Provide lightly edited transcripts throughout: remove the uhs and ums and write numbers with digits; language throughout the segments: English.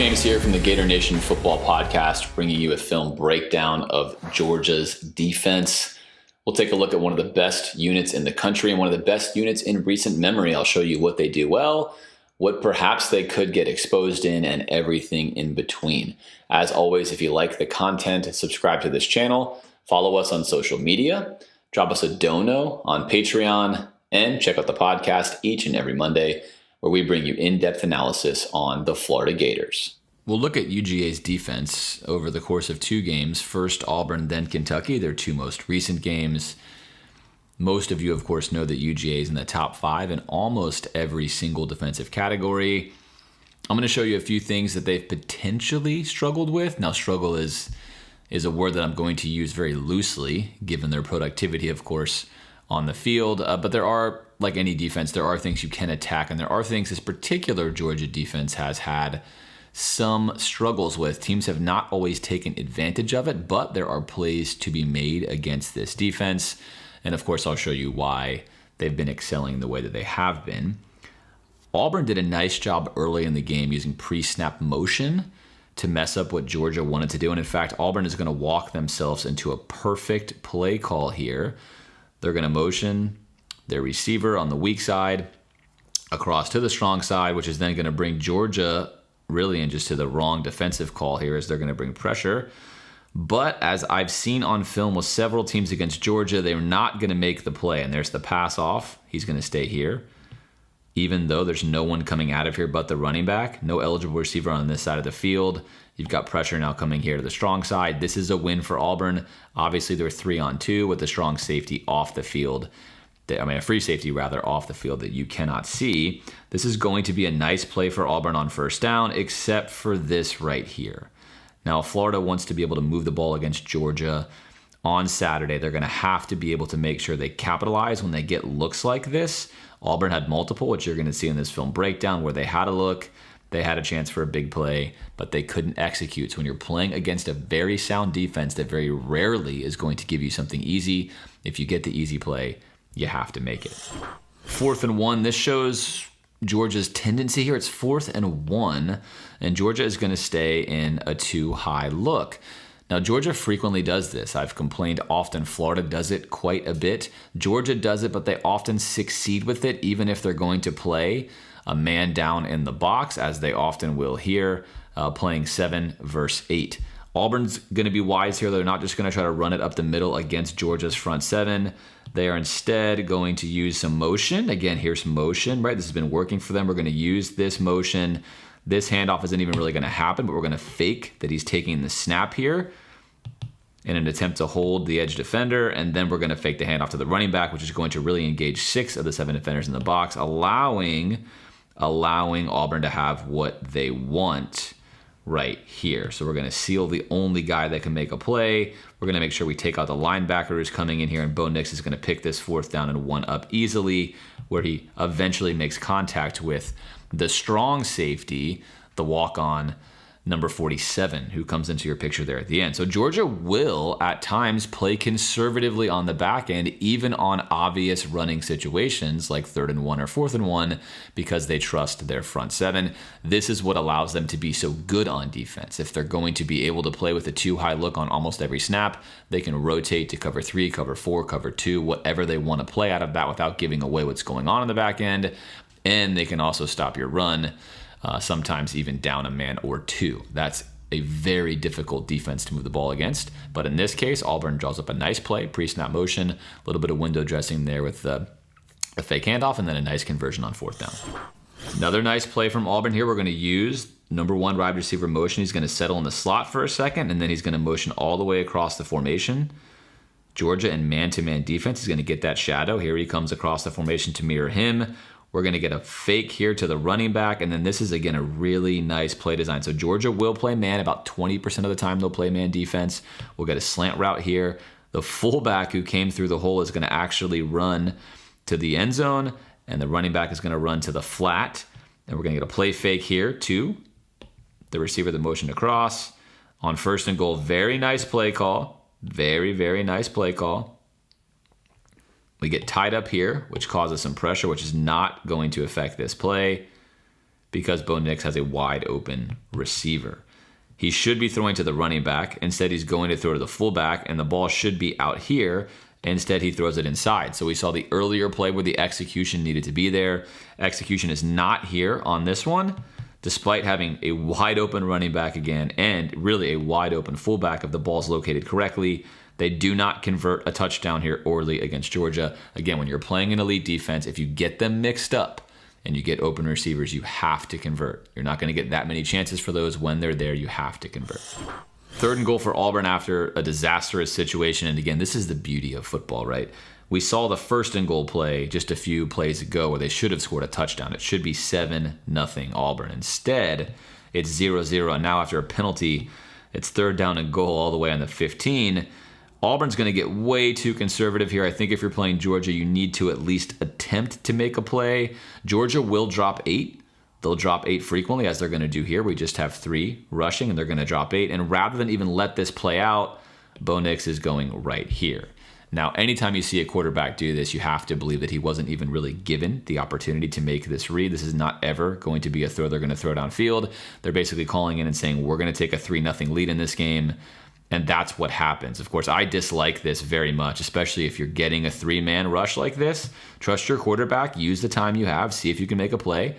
James here from the Gator Nation Football Podcast, bringing you a film breakdown of Georgia's defense. We'll take a look at one of the best units in the country and one of the best units in recent memory. I'll show you what they do well, what perhaps they could get exposed in, and everything in between. As always, if you like the content, subscribe to this channel, follow us on social media, drop us a dono on Patreon, and check out the podcast each and every Monday, where we bring you in-depth analysis on the Florida Gators. We'll look at UGA's defense over the course of two games. First Auburn, then Kentucky, their two most recent games. Most of you, of course, know that UGA is in the top 5 in almost every single defensive category. I'm going to show you a few things that they've potentially struggled with. Now, struggle is a word that I'm going to use very loosely, given their productivity, of course, on the field. But there are, like any defense, there are things you can attack, and there are things this particular Georgia defense has had some struggles with. Teams have not always taken advantage of it, but there are plays to be made against this defense. And of course, I'll show you why they've been excelling the way that they have been. Auburn did a nice job early in the game using pre-snap motion to mess up what Georgia wanted to do. And in fact, Auburn is going to walk themselves into a perfect play call here. They're going to motion their receiver on the weak side across to the strong side, which is then going to bring Georgia really in just to the wrong defensive call here, as they're going to bring pressure. But as I've seen on film with several teams against Georgia, they're not going to make the play. And there's the pass off. He's going to stay here, even though there's no one coming out of here but the running back. No eligible receiver on this side of the field. You've got pressure now coming here to the strong side. This is a win for Auburn. Obviously, they're 3-on-2 with a strong safety off the field. A free safety rather off the field that you cannot see. This is going to be a nice play for Auburn on first down, except for this right here. Now, if Florida wants to be able to move the ball against Georgia on Saturday, they're going to have to be able to make sure they capitalize when they get looks like this. Auburn had multiple, which you're going to see in this film breakdown, where they had a look, they had a chance for a big play, but they couldn't execute. So when you're playing against a very sound defense that very rarely is going to give you something easy, if you get the easy play, you have to make it. 4th and 1. This shows Georgia's tendency here. It's 4th and 1, and Georgia is going to stay in a too-high look. Now, Georgia frequently does this. I've complained often. Florida does it quite a bit. Georgia does it, but they often succeed with it, even if they're going to play a man down in the box, as they often will here, playing 7 versus 8. Auburn's going to be wise here. They're not just going to try to run it up the middle against Georgia's front 7. They are instead going to use some motion. Again, here's motion, right? This has been working for them. We're going to use this motion. This handoff isn't even really going to happen, but we're going to fake that he's taking the snap here in an attempt to hold the edge defender, and then we're going to fake the handoff to the running back, which is going to really engage 6 of the 7 defenders in the box, allowing Auburn to have what they want right here. So we're going to seal the only guy that can make a play. We're going to make sure we take out the linebacker who's coming in here, and Bo Nix is going to pick this 4th down and 1 up easily, where he eventually makes contact with the strong safety, the walk-on number 47, who comes into your picture there at the end. So Georgia will, at times, play conservatively on the back end, even on obvious running situations like 3rd and 1 or 4th and 1, because they trust their front 7. This is what allows them to be so good on defense. If they're going to be able to play with a too-high look on almost every snap, they can rotate to cover 3, cover 4, cover 2, whatever they want to play out of that without giving away what's going on in the back end. And they can also stop your run, sometimes even down a man or 2. That's a very difficult defense to move the ball against. But in this case, Auburn draws up a nice play, pre-snap motion, a little bit of window dressing there with a fake handoff, and then a nice conversion on 4th down. Another nice play from Auburn here. We're going to use number 1 wide receiver motion. He's going to settle in the slot for a second, and then he's going to motion all the way across the formation. Georgia in man-to-man defense is going to get that shadow. Here he comes across the formation to mirror him. We're going to get a fake here to the running back, and then this is, again, a really nice play design. So Georgia will play man. About 20% of the time they'll play man defense. We'll get a slant route here. The fullback who came through the hole is going to actually run to the end zone, and the running back is going to run to the flat. And we're going to get a play fake here to the receiver that motioned across. On 1st and goal, very nice play call. Very, very nice play call. We get tied up here, which causes some pressure, which is not going to affect this play. because Bo Nix has a wide open receiver. He should be throwing to the running back. Instead, he's going to throw to the fullback, and the ball should be out here. Instead, he throws it inside. So we saw the earlier play where the execution needed to be there. Execution is not here on this one, despite having a wide open running back again and really a wide open fullback if the ball's located correctly. They do not convert a touchdown here early against Georgia. Again, when you're playing an elite defense, if you get them mixed up and you get open receivers, you have to convert. You're not going to get that many chances for those. When they're there, you have to convert. 3rd and goal for Auburn after a disastrous situation. And again, this is the beauty of football, right? We saw the 1st and goal play just a few plays ago where they should have scored a touchdown. It should be 7-0 Auburn. Instead, it's 0-0. And now after a penalty, it's 3rd down and goal all the way on the 15. Auburn's going to get way too conservative here. I think if you're playing Georgia, you need to at least attempt to make a play. Georgia will drop 8. They'll drop 8 frequently, as they're going to do here. We just have 3 rushing, and they're going to drop 8. And rather than even let this play out, Bo Nix is going right here. Now, anytime you see a quarterback do this, you have to believe that he wasn't even really given the opportunity to make this read. This is not ever going to be a throw they're going to throw downfield. They're basically calling in and saying, we're going to take a 3-0 lead in this game. And that's what happens. Of course, I dislike this very much, especially if you're getting a 3-man rush like this. Trust your quarterback. Use the time you have. See if you can make a play.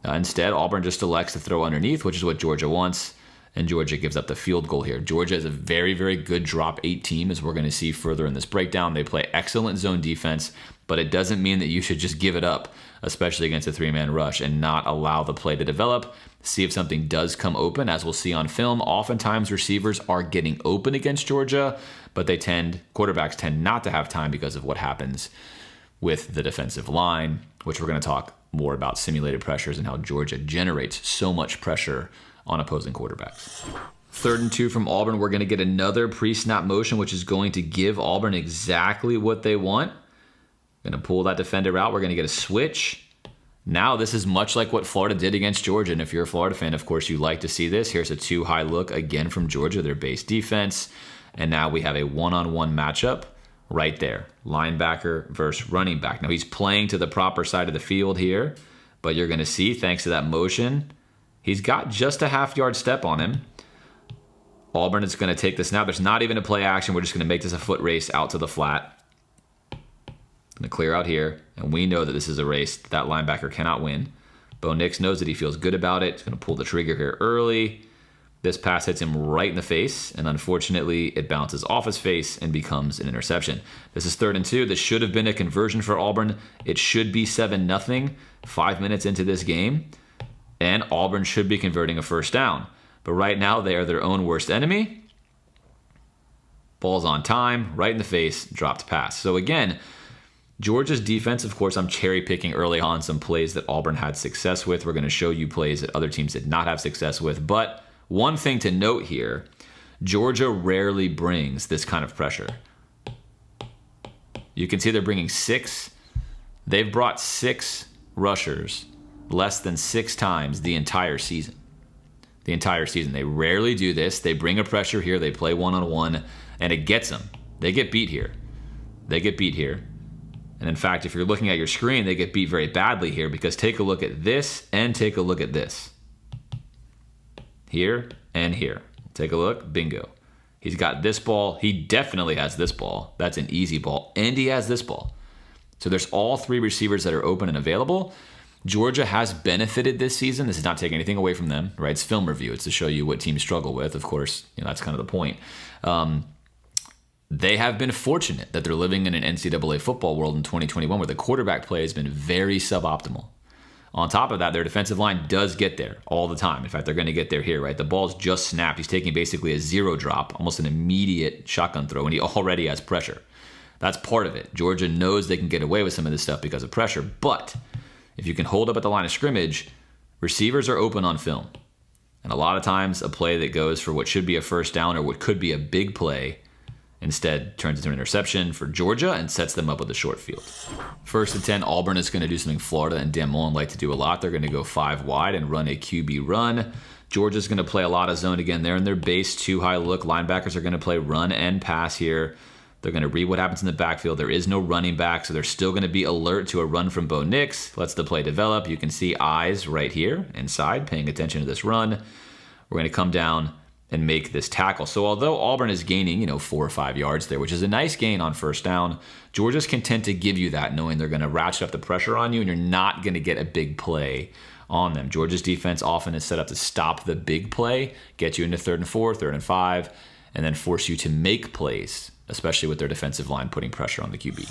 Instead, Auburn just elects to throw underneath, which is what Georgia wants, and Georgia gives up the field goal here. Georgia is a very, very good drop 8 team, as we're going to see further in this breakdown. They play excellent zone defense, but it doesn't mean that you should just give it up, especially against a 3-man rush, and not allow the play to develop. See if something does come open. As we'll see on film, oftentimes receivers are getting open against Georgia, but quarterbacks tend not to have time because of what happens with the defensive line, which we're going to talk more about simulated pressures and how Georgia generates so much pressure on opposing quarterbacks. 3rd and 2 from Auburn. We're going to get another pre-snap motion, which is going to give Auburn exactly what they want. Going to pull that defender out. We're going to get a switch. Now this is much like what Florida did against Georgia. And if you're a Florida fan, of course, you like to see this. Here's a 2-high look again from Georgia, their base defense. And now we have a one-on-one matchup right there. Linebacker versus running back. Now he's playing to the proper side of the field here, but you're going to see, thanks to that motion, he's got just a half-yard step on him. Auburn is going to take the snap. There's not even a play action. We're just going to make this a foot race out to the flat. Going to clear out here, and we know that this is a race that linebacker cannot win. Bo Nix knows that he feels good about it. He's going to pull the trigger here early. This pass hits him right in the face, and unfortunately, it bounces off his face and becomes an interception. This is 3rd and 2. This should have been a conversion for Auburn. It should be 7-0, 5 minutes into this game, and Auburn should be converting a 1st down. But right now, they are their own worst enemy. Ball's on time, right in the face, dropped pass. So again, Georgia's defense, of course, I'm cherry picking early on some plays that Auburn had success with. We're going to show you plays that other teams did not have success with, but one thing to note here, Georgia rarely brings this kind of pressure. You can see they're bringing 6. They've brought 6 rushers less than 6 times the entire season. The entire season. They rarely do this. They bring a pressure here. They play one-on-one, and it gets them. They get beat here. And in fact, if you're looking at your screen, they get beat very badly here, because take a look at this and take a look at this. Here and here. Take a look. Bingo. He's got this ball. He definitely has this ball. That's an easy ball. And he has this ball. So there's all 3 receivers that are open and available. Georgia has benefited this season. This is not taking anything away from them, right? It's film review. It's to show you what teams struggle with. Of course, that's kind of the point. They have been fortunate that they're living in an NCAA football world in 2021 where the quarterback play has been very suboptimal. On top of that, their defensive line does get there all the time. In fact, they're going to get there here, right? The ball's just snapped. He's taking basically a 0 drop, almost an immediate shotgun throw, and he already has pressure. That's part of it. Georgia knows they can get away with some of this stuff because of pressure, but if you can hold up at the line of scrimmage, receivers are open on film. And a lot of times, a play that goes for what should be a 1st down or what could be a big play instead turns into an interception for Georgia and sets them up with a short field. 1st and 10, Auburn is going to do something Florida and Dan Mullen like to do a lot. They're going to go 5 wide and run a QB run. Georgia's going to play a lot of zone again. They're in their base 2-high look. Linebackers are going to play run and pass here. They're going to read what happens in the backfield. There is no running back, so they're still going to be alert to a run from Bo Nix. Lets the play develop. You can see eyes right here inside, paying attention to this run. We're going to come down and make this tackle. So although Auburn is gaining, 4 or 5 yards there, which is a nice gain on first down, Georgia's content to give you that, knowing they're going to ratchet up the pressure on you and you're not going to get a big play on them. Georgia's defense often is set up to stop the big play, get you into 3rd and 4, 3rd and 5, and then force you to make plays, especially with their defensive line putting pressure on the QB.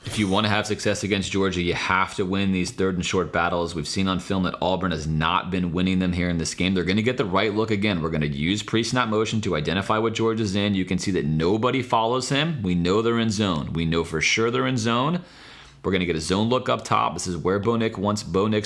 If you want to have success against Georgia, you have to win these 3rd and short battles. We've seen on film that Auburn has not been winning them here in this game. They're going to get the right look again. We're going to use pre-snap motion to identify what Georgia's in. You can see that nobody follows him. We know they're in zone. We know for sure they're in zone. We're going to get a zone look up top. This is where Bo Nix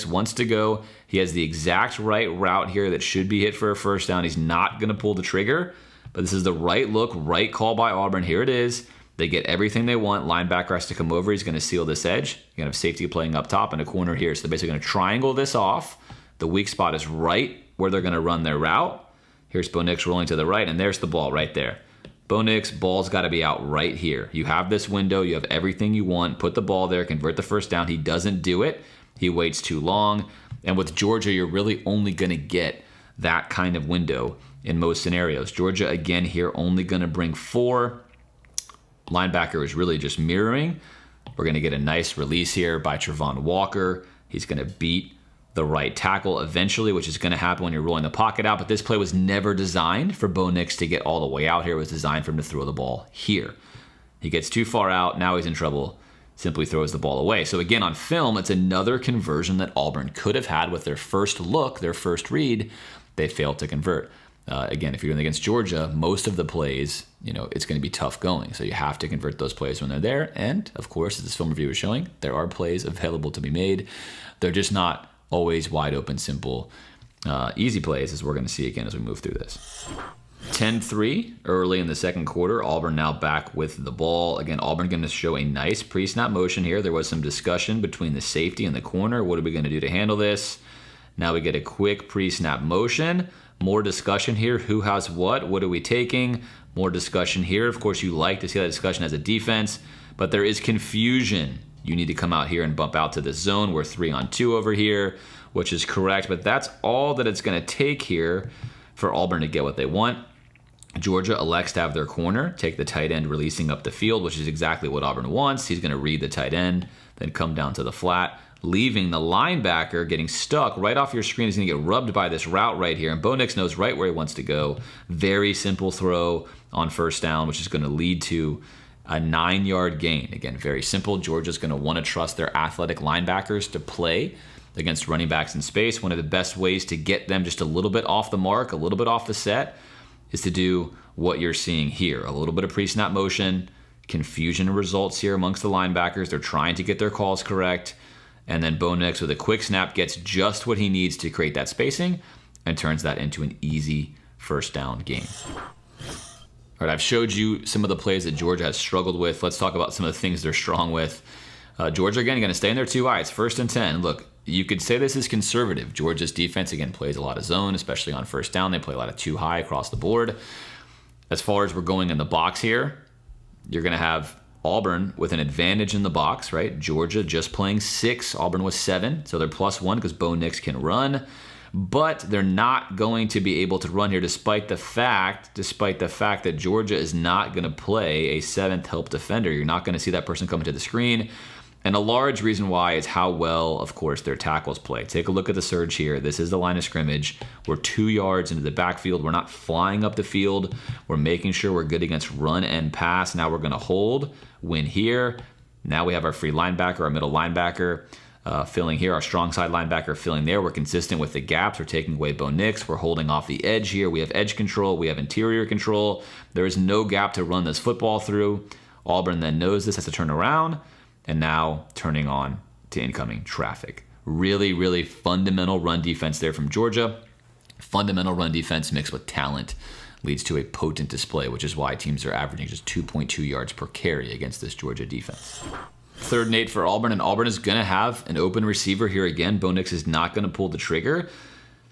wants to go. He has the exact right route here that should be hit for a first down. He's not going to pull the trigger, but this is the right look, right call by Auburn. Here it is. They get everything they want. Linebacker has to come over. He's going to seal this edge. You're going to have safety playing up top and a corner here. So they're basically going to triangle this off. The weak spot is right where they're going to run their route. Here's Bo Nix rolling to the right, and there's the ball right there. Bo Nix, ball's got to be out right here. You have this window. You have everything you want. Put the ball there. Convert the first down. He doesn't do it. He waits too long. And with Georgia, you're really only going to get that kind of window in most scenarios. Georgia, again, here only going to bring 4. Linebacker is really just mirroring. We're going to get a nice release here by Travon Walker. He's going to beat the right tackle eventually, which is going to happen when you're rolling the pocket out. But this play was never designed for Bo Nix to get all the way out here. It was designed for him to throw the ball here. He gets too far out. Now he's in trouble. Simply throws the ball away. So again, on film, it's another conversion that Auburn could have had with their first look, their first read. They failed to convert. Again, if you're going against Georgia, most of the plays, it's going to be tough going. So you have to convert those plays when they're there. And of course, as this film review is showing, there are plays available to be made. They're just not always wide open, simple, easy plays, as we're going to see again as we move through this. 10-3 early in the second quarter. Auburn now back with the ball. Again, Auburn going to show a nice pre-snap motion here. There was some discussion between the safety and the corner. What are we going to do to handle this? Now we get a quick pre-snap motion. More discussion here. Who has what? What are we taking? More discussion here. Of course, you like to see that discussion as a defense, but there is confusion. You need to come out here and bump out to this zone. We're 3-on-2 over here, which is correct, but that's all that it's going to take here for Auburn to get what they want. Georgia elects to have their corner take the tight end releasing up the field, which is exactly what Auburn wants. He's going to read the tight end, then come down to the flat, leaving the linebacker getting stuck right off your screen. He's going to get rubbed by this route right here, and Bo Nix knows right where he wants to go. Very simple throw on first down, which is going to lead to a 9-yard gain. Again, very simple. Georgia's going to want to trust their athletic linebackers to play against running backs in space. One of the best ways to get them just a little bit off the mark, a little bit off the set, is to do what you're seeing here. A little bit of pre-snap motion, confusion results here amongst the linebackers. They're trying to get their calls correct. And then Bo Nix with a quick snap gets just what he needs to create that spacing and turns that into an easy first down gain. All right, I've showed you some of the plays that Georgia has struggled with. Let's talk about some of the things they're strong with. Georgia, again, going to stay in their 2 eyes. 1st and 10. Look, you could say this is conservative. Georgia's defense, again, plays a lot of zone, especially on first down. They play a lot of 2 high across the board. As far as we're going in the box here, you're going to have Auburn with an advantage in the box, right? Georgia just playing 6. Auburn was 7, so they're +1 because Bo Nix can run. But they're not going to be able to run here despite the fact that Georgia is not going to play a 7th help defender. You're not going to see that person coming to the screen. And a large reason why is how well, of course, their tackles play. Take a look at the surge here. This is the line of scrimmage. We're 2 yards into the backfield. We're not flying up the field. We're making sure we're good against run and pass. Now we're going to hold, win here. Now we have our free linebacker, our middle linebacker filling here, our strong side linebacker filling there. We're consistent with the gaps. We're taking away Bo Nix. We're holding off the edge here. We have edge control. We have interior control. There is no gap to run this football through. Auburn then knows this, has to turn around, and now turning on to incoming traffic. Really, really fundamental run defense there from Georgia. Fundamental run defense mixed with talent leads to a potent display, which is why teams are averaging just 2.2 yards per carry against this Georgia defense. 3rd and 8 for Auburn, and Auburn is going to have an open receiver here again. Bo Nix is not going to pull the trigger.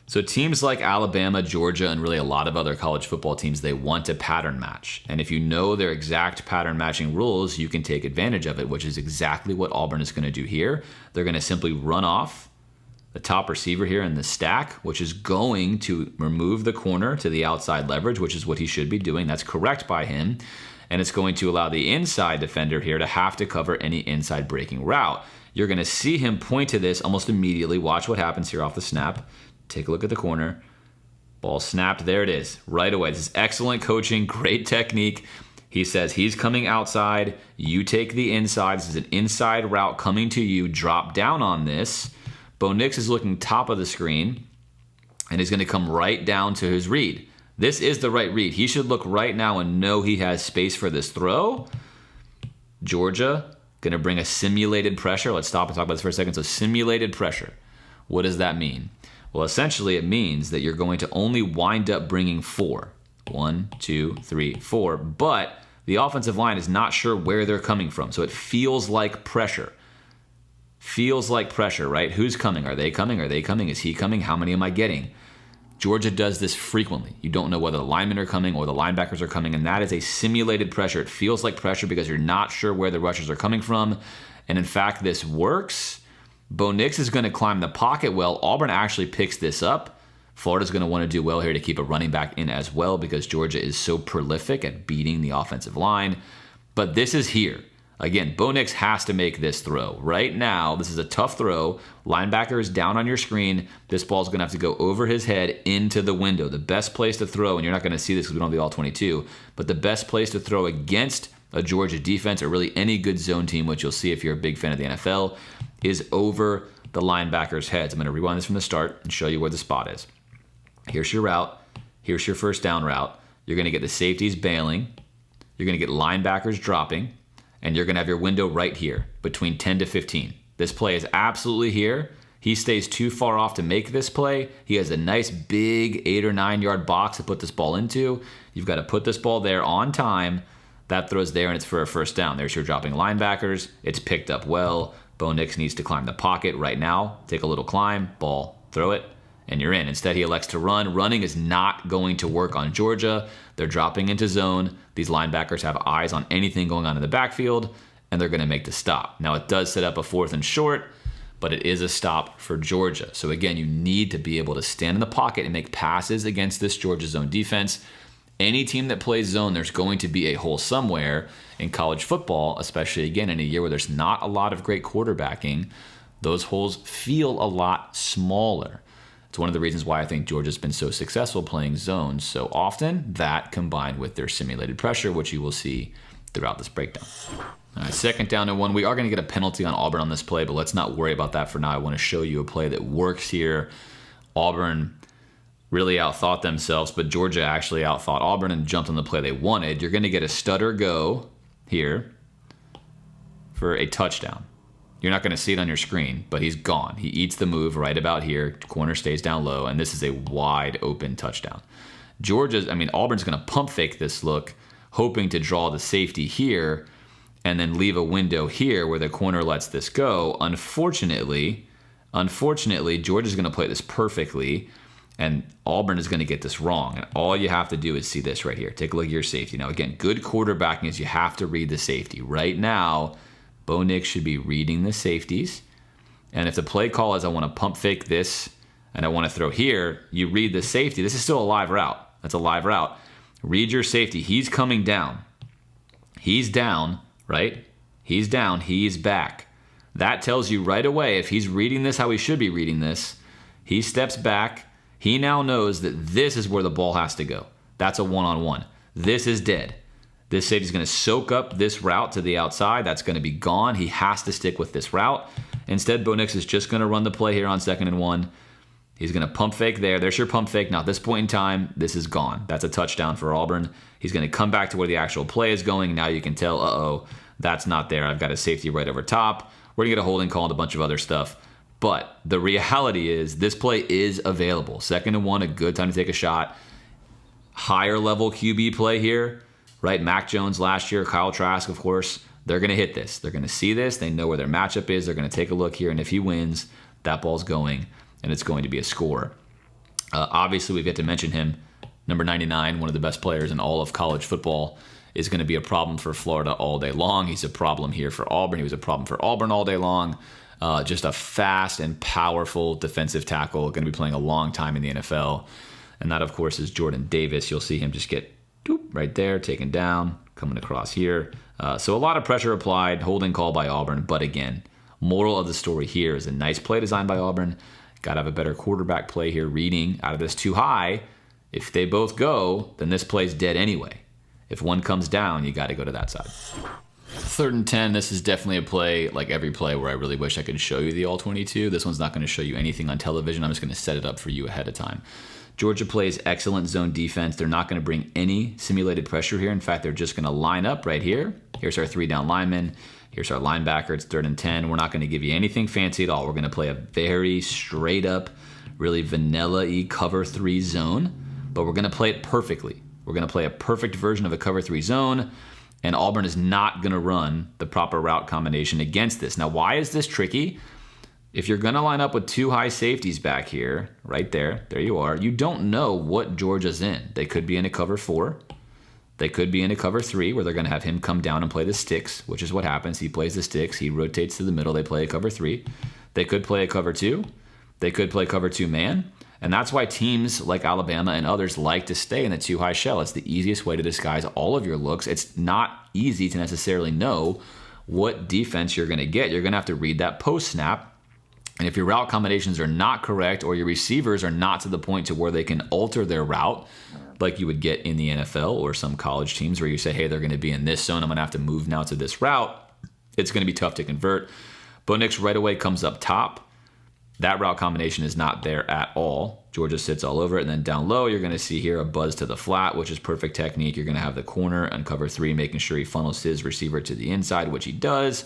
So teams like Alabama, Georgia, and really a lot of other college football teams, they want to pattern match. And if you know their exact pattern matching rules, you can take advantage of it, which is exactly what Auburn is going to do here. They're going to simply run off the top receiver here in the stack, which is going to remove the corner to the outside leverage, which is what he should be doing. That's correct by him. And it's going to allow the inside defender here to have to cover any inside breaking route. You're going to see him point to this almost immediately. Watch what happens here off the snap. Take a look at the corner. Ball snapped. There it is. Right away. This is excellent coaching. Great technique. He says he's coming outside. You take the inside. This is an inside route coming to you. Drop down on this. Bo Nix is looking top of the screen. And he's going to come right down to his read. This is the right read. He should look right now and know he has space for this throw. Georgia going to bring a simulated pressure. Let's stop and talk about this for a second. So simulated pressure. What does that mean? Well, essentially it means that you're going to only wind up bringing 4. 1, 2, 3, 4. But the offensive line is not sure where they're coming from. So it feels like pressure. Feels like pressure, right? Who's coming? Are they coming? Are they coming? Is he coming? How many am I getting? Georgia does this frequently. You don't know whether the linemen are coming or the linebackers are coming, and that is a simulated pressure. It feels like pressure because you're not sure where the rushers are coming from. And in fact, this works. Bo Nix is going to climb the pocket well. Auburn actually picks this up. Florida's going to want to do well here to keep a running back in as well because Georgia is so prolific at beating the offensive line. But this is here. Again, Bo Nix has to make this throw. Right now, this is a tough throw. Linebacker is down on your screen. This ball's going to have to go over his head into the window. The best place to throw, and you're not going to see this because we don't have the all-22, but the best place to throw against a Georgia defense or really any good zone team, which you'll see if you're a big fan of the NFL, is over the linebacker's heads. I'm going to rewind this from the start and show you where the spot is. Here's your route. Here's your first down route. You're going to get the safeties bailing. You're going to get linebackers dropping. And you're going to have your window right here between 10 to 15. This play is absolutely here. He stays too far off to make this play. He has a nice big 8 or 9 yard box to put this ball into. You've got to put this ball there on time. That throws there and it's for a first down. There's your dropping linebackers. It's picked up well. Bo Nix needs to climb the pocket right now. Take a little climb, ball, throw it, and you're in. Instead, he elects to run. Running is not going to work on Georgia. They're dropping into zone. These linebackers have eyes on anything going on in the backfield, and they're going to make the stop. Now, it does set up a 4th and short, but it is a stop for Georgia. So again, you need to be able to stand in the pocket and make passes against this Georgia zone defense. Any team that plays zone, there's going to be a hole somewhere. In college football, especially again in a year where there's not a lot of great quarterbacking, those holes feel a lot smaller. It's one of the reasons why I think Georgia's been so successful playing zones so often, that combined with their simulated pressure, which you will see throughout this breakdown. All right, 2nd down and 1. We are going to get a penalty on Auburn on this play, but let's not worry about that for now. I want to show you a play that works here. Auburn really outthought themselves, but Georgia actually outthought Auburn and jumped on the play they wanted. You're going to get a stutter go here for a touchdown. You're not going to see it on your screen, but he's gone. He eats the move right about here. Corner stays down low, and this is a wide open touchdown. Auburn's going to pump fake this look, hoping to draw the safety here and then leave a window here where the corner lets this go. Unfortunately, Georgia's going to play this perfectly, and Auburn is going to get this wrong. And all you have to do is see this right here. Take a look at your safety. Now, again, good quarterbacking is you have to read the safety. Right now, Bo Nix should be reading the safeties. And if the play call is I want to pump fake this and I want to throw here, you read the safety. This is still a live route. That's a live route. Read your safety. He's coming down. He's down, right? He's down. He's back. That tells you right away if he's reading this how he should be reading this. He steps back. He now knows that this is where the ball has to go. That's a one-on-one. This is dead. This safety's going to soak up this route to the outside. That's going to be gone. He has to stick with this route. Instead, Bo Nix is just going to run the play here on 2nd and 1. He's going to pump fake there. There's your pump fake. Now, at this point in time, this is gone. That's a touchdown for Auburn. He's going to come back to where the actual play is going. Now you can tell, that's not there. I've got a safety right over top. We're going to get a holding call and a bunch of other stuff. But the reality is this play is available. 2nd and 1, a good time to take a shot. Higher level QB play here, right? Mac Jones last year, Kyle Trask, of course. They're going to hit this. They're going to see this. They know where their matchup is. They're going to take a look here. And if he wins, that ball's going, and it's going to be a score. Obviously, we've yet to mention him. Number 99, one of the best players in all of college football, is going to be a problem for Florida all day long. He's a problem here for Auburn. He was a problem for Auburn all day long. Just a fast and powerful defensive tackle, going to be playing a long time in the NFL. And that, of course, is Jordan Davis. You'll see him just get right there, taken down, coming across here. So a lot of pressure applied, holding call by Auburn. But again, moral of the story here is a nice play design by Auburn. Got to have a better quarterback play here, reading out of this too high. If they both go, then this play's dead anyway. If one comes down, you got to go to that side. 3rd and 10, this is definitely a play, like every play, where I really wish I could show you the all-22. This one's not going to show you anything on television. I'm just going to set it up for you ahead of time. Georgia plays excellent zone defense. They're not going to bring any simulated pressure here. In fact, they're just going to line up right here. Here's our 3-down lineman. Here's our linebacker. It's 3rd and 10. We're not going to give you anything fancy at all. We're going to play a very straight up, really vanilla-y cover 3 zone, but we're going to play it perfectly. We're going to play a perfect version of a cover 3 zone, and Auburn is not going to run the proper route combination against this. Now, why is this tricky? If you're going to line up with 2 high safeties back here, right there you are, you don't know what Georgia's in. They could be in a cover 4. They could be in a cover 3 where they're going to have him come down and play the sticks, which is what happens. He plays the sticks. He rotates to the middle. They play a cover 3. They could play a cover 2. They could play cover 2 man. And that's why teams like Alabama and others like to stay in the 2 high shell. It's the easiest way to disguise all of your looks. It's not easy to necessarily know what defense you're going to get. You're going to have to read that post snap. And if your route combinations are not correct, or your receivers are not to the point to where they can alter their route, like you would get in the NFL or some college teams where you say, hey, they're going to be in this zone, I'm going to have to move now to this route, it's going to be tough to convert. Bo Nix right away comes up top. That route combination is not there at all. Georgia sits all over it. And then down low, you're going to see here a buzz to the flat, which is perfect technique. You're going to have the corner and cover 3, making sure he funnels his receiver to the inside, which he does.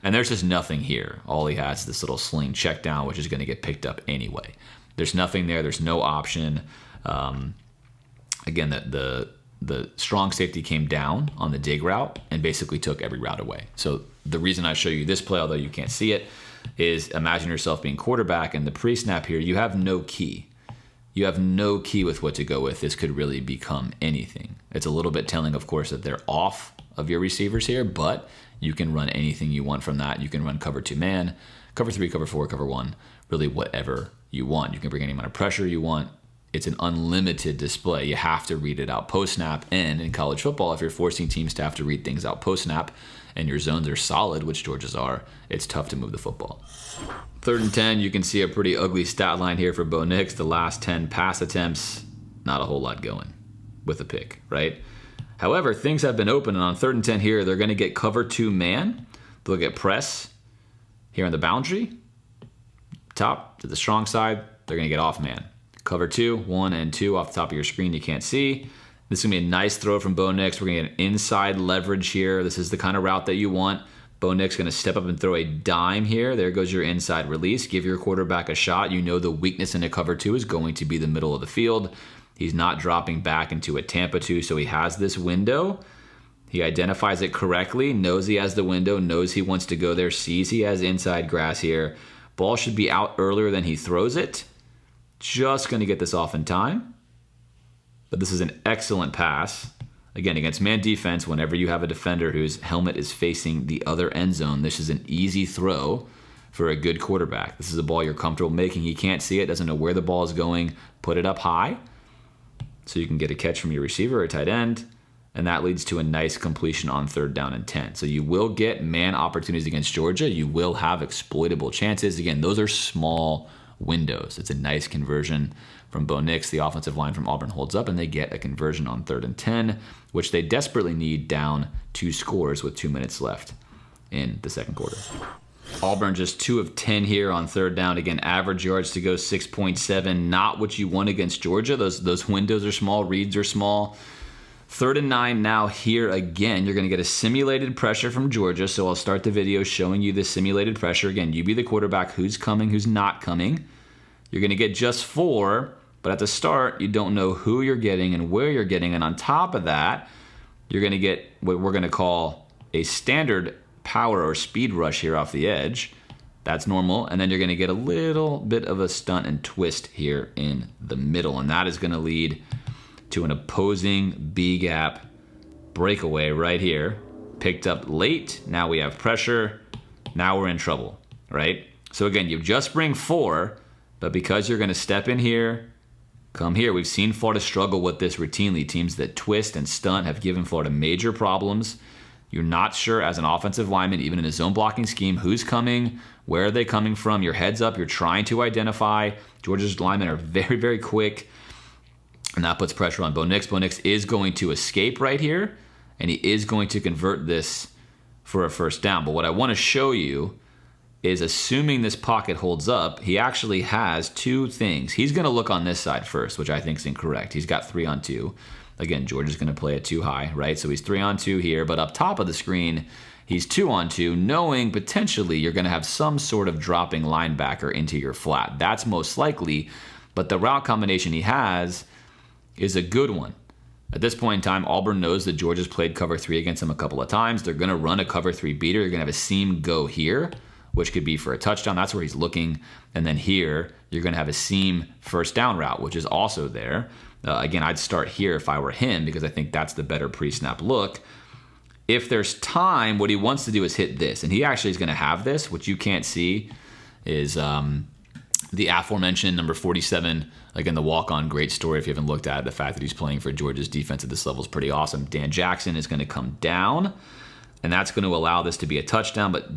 And there's just nothing here. All he has is this little sling check down, which is going to get picked up anyway. There's nothing there. There's no option. Again, the strong safety came down on the dig route and basically took every route away. So the reason I show you this play, although you can't see it, is imagine yourself being quarterback, and the pre-snap here, you have no key. You have no key with what to go with. This could really become anything. It's a little bit telling, of course, that they're off of your receivers here, but you can run anything you want from that. You can run cover 2 man, cover 3, cover 4, cover 1, really whatever you want. You can bring any amount of pressure you want. It's an unlimited display. You have to read it out post-snap. And in college football, if you're forcing teams to have to read things out post-snap and your zones are solid, which Georgia's are, it's tough to move the football. 3rd and 10, you can see a pretty ugly stat line here for Bo Nix. The last 10 pass attempts, not a whole lot going with a pick, right? However, things have been open, and on 3rd and 10 here, they're going to get cover 2 man. They'll get press here on the boundary. Top to the strong side, they're going to get off man. Cover 2, 1 and 2 off the top of your screen, you can't see. This is going to be a nice throw from Bo Nix. We're going to get an inside leverage here. This is the kind of route that you want. Bo Nix going to step up and throw a dime here. There goes your inside release. Give your quarterback a shot. You know the weakness in a cover 2 is going to be the middle of the field. He's not dropping back into a Tampa 2, so he has this window. He identifies it correctly, knows he has the window, knows he wants to go there, sees he has inside grass here. Ball should be out earlier than he throws it. Just going to get this off in time. But this is an excellent pass. Again, against man defense, whenever you have a defender whose helmet is facing the other end zone, this is an easy throw for a good quarterback. This is a ball you're comfortable making. He can't see it, doesn't know where the ball is going. Put it up high so you can get a catch from your receiver or tight end, and that leads to a nice completion on 3rd down and 10. So you will get man opportunities against Georgia. You will have exploitable chances. Again, those are small windows. It's a nice conversion from Bo Nix. The offensive line from Auburn holds up, and they get a conversion on 3rd and 10, which they desperately need down 2 scores with 2 minutes left in the second quarter. Auburn just 2 of 10 here on 3rd down. Again, average yards to go 6.7. Not what you want against Georgia. Those windows are small, reads are small. 3rd and 9 now here again. You're going to get a simulated pressure from Georgia. So I'll start the video showing you the simulated pressure. Again, you be the quarterback, who's coming, who's not coming. You're going to get just 4, but at the start, you don't know who you're getting and where you're getting. And on top of that, you're going to get what we're going to call a standard power or speed rush here off the edge. That's normal. And then you're going to get a little bit of a stunt and twist here in the middle. And that is going to lead to an opposing B-gap breakaway right here. Picked up late. Now we have pressure. Now we're in trouble, right? So again, you just bring 4, but because you're going to step in here, come here. We've seen Florida struggle with this routinely. Teams that twist and stunt have given Florida major problems. You're not sure as an offensive lineman, even in a zone blocking scheme, who's coming, where are they coming from. Your head's up. You're trying to identify. Georgia's linemen are very, very quick, and that puts pressure on Bo Nix. Bo Nix is going to escape right here, and he is going to convert this for a first down. But what I want to show you is, assuming this pocket holds up, he actually has 2 things. He's going to look on this side first, which I think is incorrect. He's got 3 on 2. Again, Georgia's going to play it too high, right? So he's 3 on 2 here, but up top of the screen, he's 2 on 2, knowing potentially you're going to have some sort of dropping linebacker into your flat. That's most likely, but the route combination he has is a good one. At this point in time, Auburn knows that Georgia's played cover 3 against him a couple of times. They're going to run a cover 3 beater. You're going to have a seam go here, which could be for a touchdown. That's where he's looking. And then here, you're going to have a seam first down route, which is also there. Again, I'd start here if I were him, because I think that's the better pre-snap look. If there's time, what he wants to do is hit this. And he actually is going to have this. What you can't see is the aforementioned number 47. Again, the walk-on, great story if you haven't looked at it. The fact that he's playing for Georgia's defense at this level is pretty awesome. Dan Jackson is going to come down, and that's going to allow this to be a touchdown. But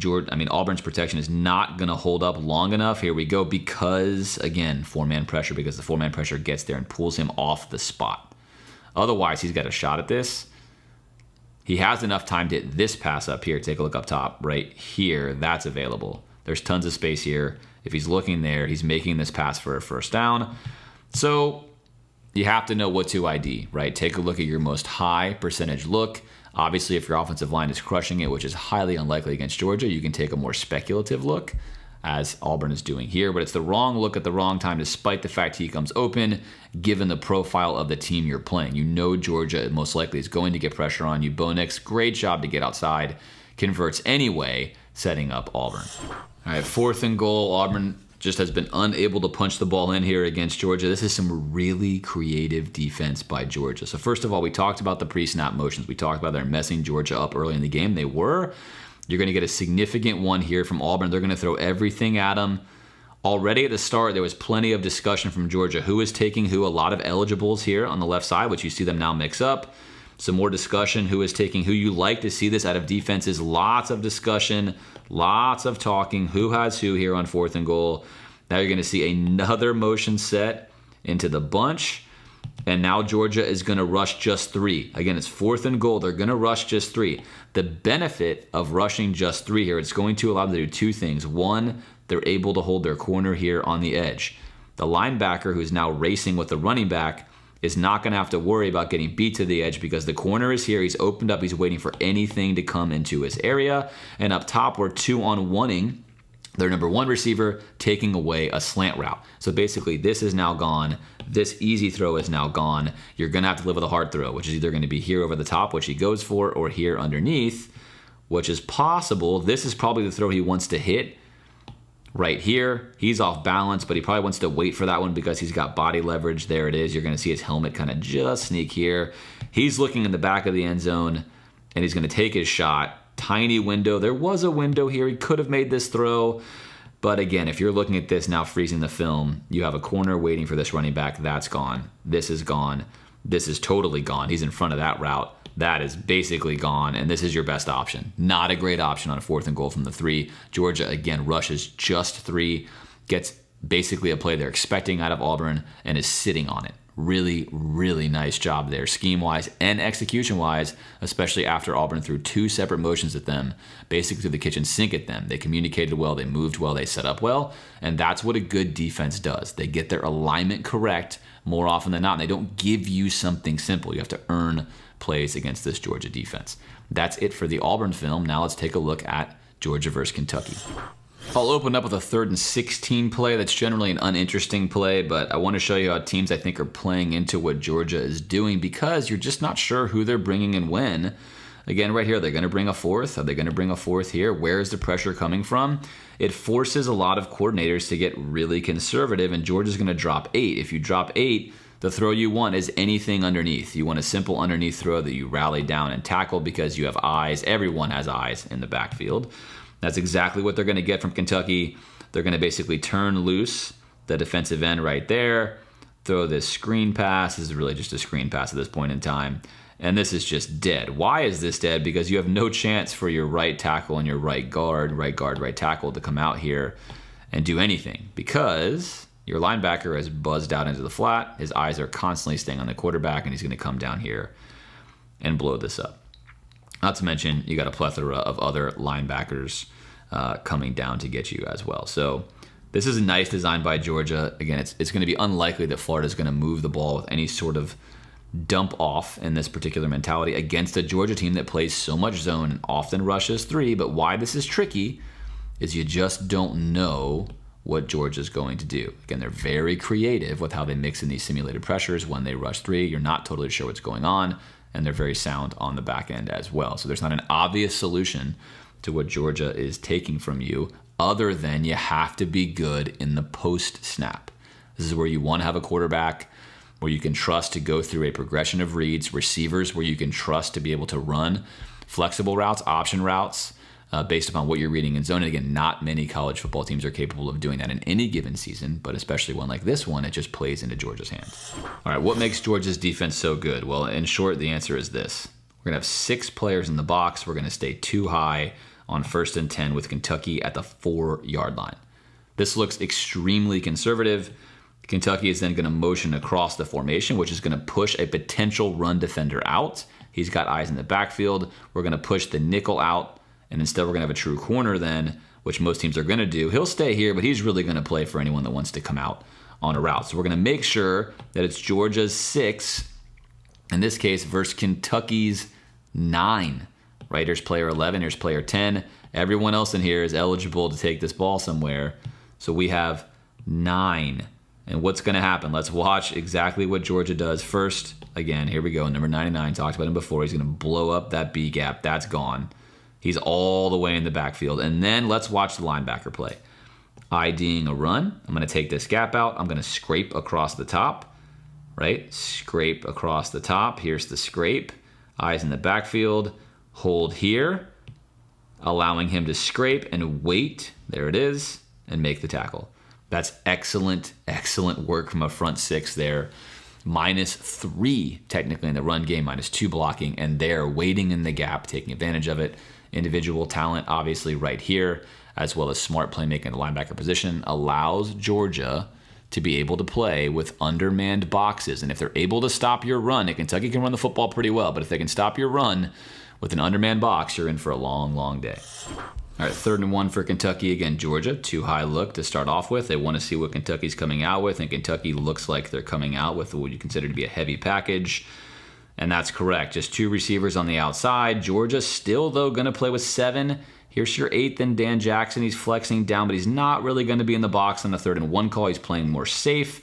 Auburn's protection is not going to hold up long enough. Here we go, because, again, 4-man pressure, because the 4-man pressure gets there and pulls him off the spot. Otherwise, he's got a shot at this. He has enough time to hit this pass up here. Take a look up top right here. That's available. There's tons of space here. If he's looking there, he's making this pass for a first down. So you have to know what to ID, right? Take a look at your most high percentage look. Obviously, if your offensive line is crushing it, which is highly unlikely against Georgia, you can take a more speculative look, as Auburn is doing here. But it's the wrong look at the wrong time, despite the fact he comes open, given the profile of the team you're playing. You know Georgia most likely is going to get pressure on you. Bo Nix, great job to get outside. Converts anyway, setting up Auburn. All right, 4th and goal. Auburn just has been unable to punch the ball in here against Georgia. This is some really creative defense by Georgia. So first of all, we talked about the pre-snap motions. We talked about they're messing Georgia up early in the game. They were. You're going to get a significant one here from Auburn. They're going to throw everything at them. Already at the start, there was plenty of discussion from Georgia. Who is taking who? A lot of eligibles here on the left side, which you see them now mix up. Some more discussion. Who is taking who? You like to see this out of defenses. Lots of discussion, lots of talking. Who has who here on 4th and goal? Now you're going to see another motion set into the bunch. And now Georgia is going to rush just 3. Again, it's 4th and goal. They're going to rush just 3. The benefit of rushing just 3 here, it's going to allow them to do 2 things. One, they're able to hold their corner here on the edge. The linebacker, who's now racing with the running back, is not going to have to worry about getting beat to the edge, because the corner is here. He's opened up. He's waiting for anything to come into his area. And up top, we're 2-on-1ing their number 1 receiver, taking away a slant route. So basically, this is now gone. This easy throw is now gone. You're going to have to live with a hard throw, which is either going to be here over the top, which he goes for, or here underneath, which is possible. This is probably the throw he wants to hit right here. He's off balance, but he probably wants to wait for that one because he's got body leverage. There it is. You're going to see his helmet kind of just sneak here. He's looking in the back of the end zone, and he's going to take his shot. Tiny window. There was a window here. He could have made this throw. But again, if you're looking at this now, freezing the film, you have a corner waiting for this running back. That's gone. This is gone. This is totally gone. He's in front of that route. That is basically gone, and this is your best option. Not a great option on a 4th and goal from the 3. Georgia, again, rushes just 3, gets basically a play they're expecting out of Auburn, and is sitting on it. Really, really nice job there, scheme-wise and execution-wise, especially after Auburn threw 2 separate motions at them, basically threw the kitchen sink at them. They communicated well, they moved well, they set up well, and that's what a good defense does. They get their alignment correct more often than not, and they don't give you something simple. You have to earn plays against this Georgia defense. That's it for the Auburn film. Now let's take a look at Georgia versus Kentucky. I'll open up with a 3rd and 16 play. That's generally an uninteresting play, but I want to show you how teams I think are playing into what Georgia is doing, because you're just not sure who they're bringing and when. Again, right here, they're going to bring a fourth. Are they going to bring a fourth here? Where is the pressure coming from? It forces a lot of coordinators to get really conservative, and Georgia's going to drop 8. If you drop 8, the throw you want is anything underneath. You want a simple underneath throw that you rally down and tackle because you have eyes. Everyone has eyes in the backfield. That's exactly what they're going to get from Kentucky. They're going to basically turn loose the defensive end right there, throw this screen pass. This is really just a screen pass at this point in time. And this is just dead. Why is this dead? Because you have no chance for your right tackle and your right guard, right tackle to come out here and do anything because your linebacker has buzzed out into the flat. His eyes are constantly staying on the quarterback, and he's going to come down here and blow this up. Not to mention, you got a plethora of other linebackers coming down to get you as well. So this is a nice design by Georgia. Again, it's going to be unlikely that Florida is going to move the ball with any sort of dump off in this particular mentality against a Georgia team that plays so much zone and often rushes 3. But why this is tricky is you just don't know what Georgia's going to do. Again, they're very creative with how they mix in these simulated pressures when they rush 3. You're not totally sure what's going on, and they're very sound on the back end as well. So there's not an obvious solution to what Georgia is taking from you other than you have to be good in the post snap. This is where you want to have a quarterback where you can trust to go through a progression of reads, receivers where you can trust to be able to run flexible routes, option routes, based upon what you're reading in zone. And again, not many college football teams are capable of doing that in any given season, but especially one like this one, it just plays into Georgia's hands. All right, what makes Georgia's defense so good? Well, in short, the answer is this. We're going to have 6 players in the box. We're going to stay too high on 1st and 10 with Kentucky at the 4-yard line. This looks extremely conservative. Kentucky is then going to motion across the formation, which is going to push a potential run defender out. He's got eyes in the backfield. We're going to push the nickel out, and instead we're going to have a true corner then, which most teams are going to do. He'll stay here, but he's really going to play for anyone that wants to come out on a route. So we're going to make sure that it's Georgia's 6, in this case, versus Kentucky's 9. Right, here's player 11, here's player 10. Everyone else in here is eligible to take this ball somewhere. So we have 9. And what's going to happen? Let's watch exactly what Georgia does. First, again, here we go. Number 99, talked about him before. He's going to blow up that B gap. That's gone. He's all the way in the backfield. And then let's watch the linebacker play. IDing a run. I'm going to take this gap out. I'm going to scrape across the top. Right? Scrape across the top. Here's the scrape. Eyes in the backfield. Hold here, allowing him to scrape and wait. There it is, and make the tackle. That's excellent, excellent work from a front 6 there. -3 technically in the run game, -2 blocking, and they're waiting in the gap, taking advantage of it. Individual talent, obviously, right here, as well as smart playmaking in the linebacker position, allows Georgia to be able to play with undermanned boxes. And if they're able to stop your run, and Kentucky can run the football pretty well, but if they can stop your run with an undermanned box, you're in for a long, long day. All right, 3rd and 1 for Kentucky. Again, Georgia, too high look to start off with. They want to see what Kentucky's coming out with, and Kentucky looks like they're coming out with what you consider to be a heavy package, and that's correct. Just 2 receivers on the outside. Georgia still, though, going to play with 7. Here's your 8th and Dan Jackson. He's flexing down, but he's not really going to be in the box on the 3rd and 1 call. He's playing more safe,